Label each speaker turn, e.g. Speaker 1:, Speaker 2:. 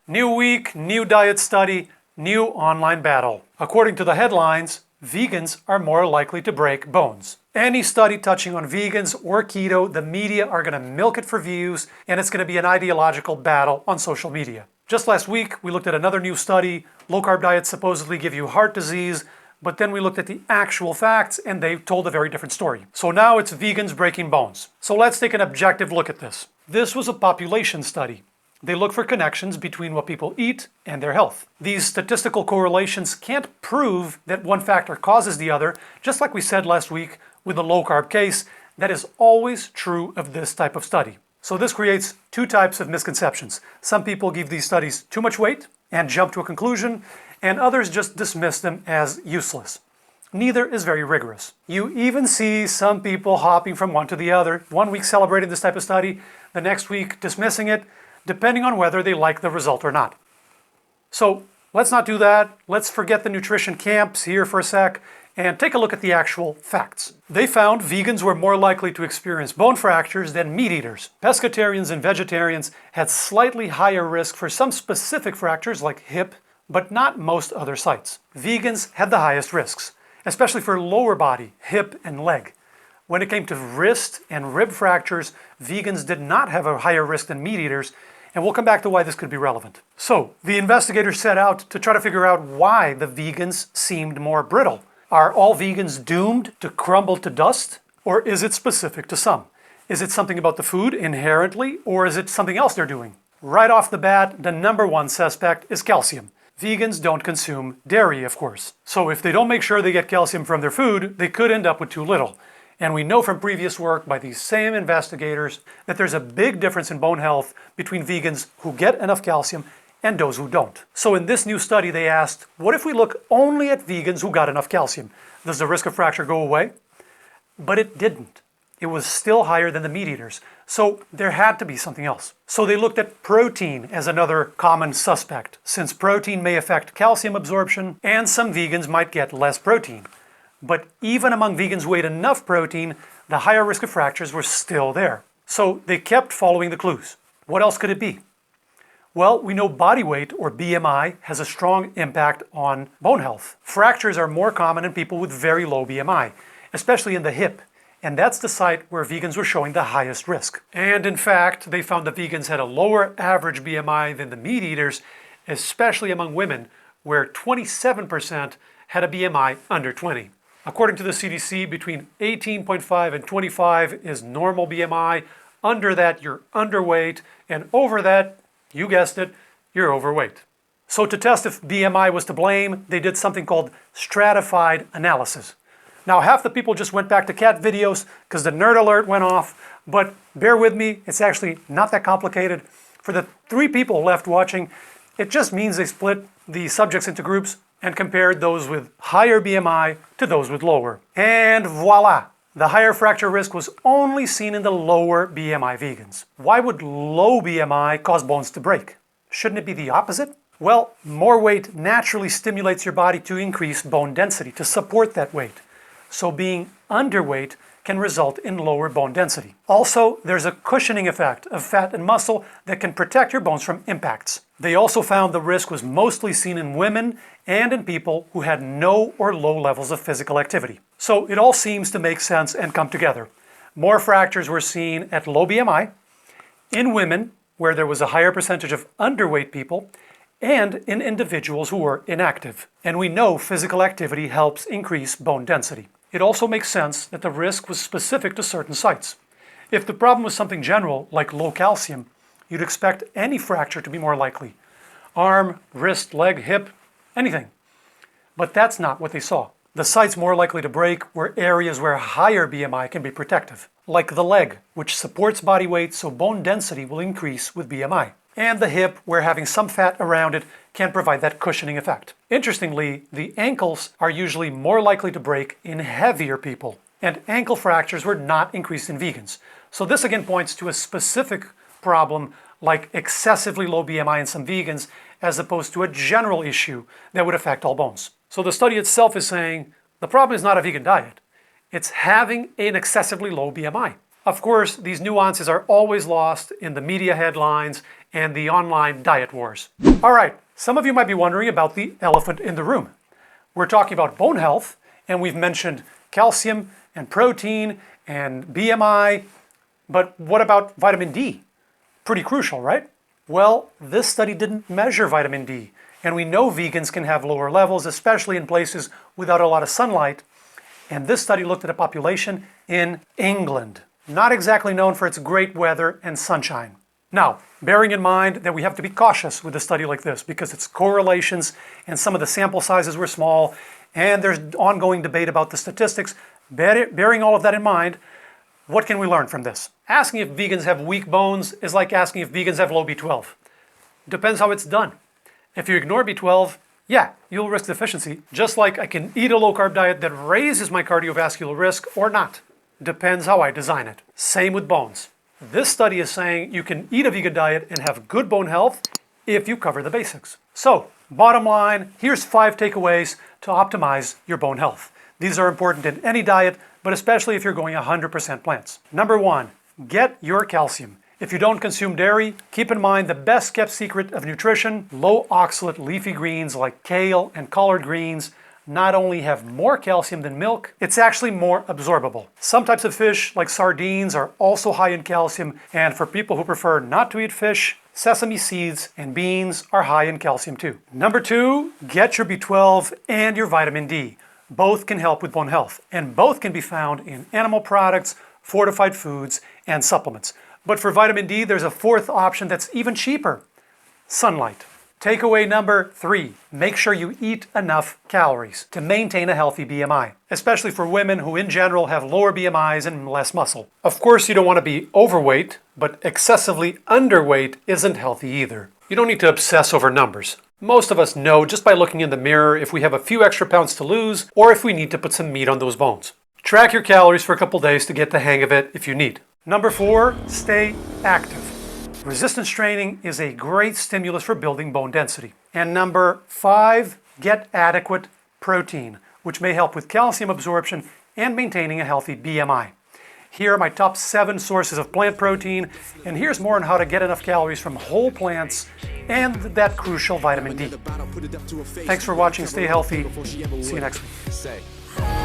Speaker 1: New week, new diet study, new online battle. According to the headlines, vegans are more likely to break bones. Any study touching on vegans or keto, the media are going to milk it for views, and it's going to be an ideological battle on social media. Just last week, we looked at another new study. Low-carb diets supposedly give you heart disease, but then we looked at the actual facts, and they told a very different story. So now it's vegans breaking bones. So let's take an objective look at this. This was a population study. They look for connections between what people eat and their health. These statistical correlations can't prove that one factor causes the other, just like we said last week with the low-carb case. That is always true of this type of study. So this creates two types of misconceptions. Some people give these studies too much weight and jump to a conclusion, and others just dismiss them as useless. Neither is very rigorous. You even see some people hopping from one to the other, 1 week celebrating this type of study, the next week dismissing it, depending on whether they like the result or not. So let's not do that. Let's forget the nutrition camps here for a sec and take a look at the actual facts. They found vegans were more likely to experience bone fractures than meat eaters. Pescatarians and vegetarians had slightly higher risk for some specific fractures like hip, but not most other sites. Vegans had the highest risks, especially for lower body, hip, and leg. When it came to wrist and rib fractures, vegans did not have a higher risk than meat eaters, and we'll come back to why this could be relevant. So, the investigators set out to try to figure out why the vegans seemed more brittle. Are all vegans doomed to crumble to dust? Or is it specific to some? Is it something about the food inherently, or is it something else they're doing? Right off the bat, the number one suspect is calcium. Vegans don't consume dairy, of course. So if they don't make sure they get calcium from their food, they could end up with too little. And we know from previous work by these same investigators that there's a big difference in bone health between vegans who get enough calcium and those who don't. So in this new study, they asked, what if we look only at vegans who got enough calcium? Does the risk of fracture go away? But it didn't. It was still higher than the meat eaters. So there had to be something else. So they looked at protein as another common suspect, since protein may affect calcium absorption and some vegans might get less protein. But even among vegans who ate enough protein, the higher risk of fractures were still there. So they kept following the clues. What else could it be? Well, we know body weight, or BMI, has a strong impact on bone health. Fractures are more common in people with very low BMI, especially in the hip. And that's the site where vegans were showing the highest risk. And in fact, they found that vegans had a lower average BMI than the meat eaters, especially among women, where 27% had a BMI under 20. According to the CDC, between 18.5 and 25 is normal BMI. Under that, you're underweight, and over that, you guessed it, you're overweight. So to test if BMI was to blame, they did something called stratified analysis. Now, half the people just went back to cat videos because the nerd alert went off, but bear with me, it's actually not that complicated. For the 3 people left watching, it just means they split the subjects into groups and compared those with higher BMI to those with lower. And voila! The higher fracture risk was only seen in the lower BMI vegans. Why would low BMI cause bones to break? Shouldn't it be the opposite? Well, more weight naturally stimulates your body to increase bone density to support that weight. So being underweight can result in lower bone density. Also, there's a cushioning effect of fat and muscle that can protect your bones from impacts. They also found the risk was mostly seen in women and in people who had no or low levels of physical activity. So it all seems to make sense and come together. More fractures were seen at low BMI, in women where there was a higher percentage of underweight people, and in individuals who were inactive. And we know physical activity helps increase bone density. It also makes sense that the risk was specific to certain sites. If the problem was something general, like low calcium, you'd expect any fracture to be more likely. Arm, wrist, leg, hip, anything. But that's not what they saw. The sites more likely to break were areas where higher BMI can be protective, like the leg, which supports body weight so bone density will increase with BMI, and the hip, where having some fat around it can provide that cushioning effect. Interestingly, the ankles are usually more likely to break in heavier people, and ankle fractures were not increased in vegans. So this again points to a specific problem like excessively low BMI in some vegans, as opposed to a general issue that would affect all bones. So the study itself is saying the problem is not a vegan diet, it's having an excessively low BMI. Of course, these nuances are always lost in the media headlines and the online diet wars. All right, some of you might be wondering about the elephant in the room. We're talking about bone health, and we've mentioned calcium and protein and BMI, but what about vitamin D? Pretty crucial, right? Well, this study didn't measure vitamin D, and we know vegans can have lower levels, especially in places without a lot of sunlight. And this study looked at a population in England, not exactly known for its great weather and sunshine. Now, bearing in mind that we have to be cautious with a study like this because it's correlations and some of the sample sizes were small, and there's ongoing debate about the statistics. Bearing all of that in mind, what can we learn from this? Asking if vegans have weak bones is like asking if vegans have low B12. Depends how it's done. If you ignore B12, yeah, you'll risk deficiency, just like I can eat a low-carb diet that raises my cardiovascular risk or not. Depends how I design it. Same with bones. This study is saying you can eat a vegan diet and have good bone health if you cover the basics. So, bottom line, here's 5 takeaways to optimize your bone health. These are important in any diet, but especially if you're going 100% plants. Number 1, get your calcium. If you don't consume dairy, keep in mind the best kept secret of nutrition, low oxalate leafy greens like kale and collard greens not only have more calcium than milk, it's actually more absorbable. Some types of fish, like sardines, are also high in calcium, and for people who prefer not to eat fish, sesame seeds and beans are high in calcium too. Number 2, get your B12 and your vitamin D. Both can help with bone health, and both can be found in animal products, fortified foods, and supplements. But for vitamin D, there's a 4th option that's even cheaper: sunlight. Takeaway number 3, make sure you eat enough calories to maintain a healthy BMI, especially for women who in general have lower BMIs and less muscle. Of course, you don't want to be overweight, but excessively underweight isn't healthy either. You don't need to obsess over numbers. Most of us know just by looking in the mirror if we have a few extra pounds to lose or if we need to put some meat on those bones. Track your calories for a couple days to get the hang of it if you need. Number 4, stay active. Resistance training is a great stimulus for building bone density. And number 5, get adequate protein, which may help with calcium absorption and maintaining a healthy BMI. Here are my top 7 sources of plant protein, and here's more on how to get enough calories from whole plants and that crucial vitamin D. Thanks for watching. Stay healthy. See you next week.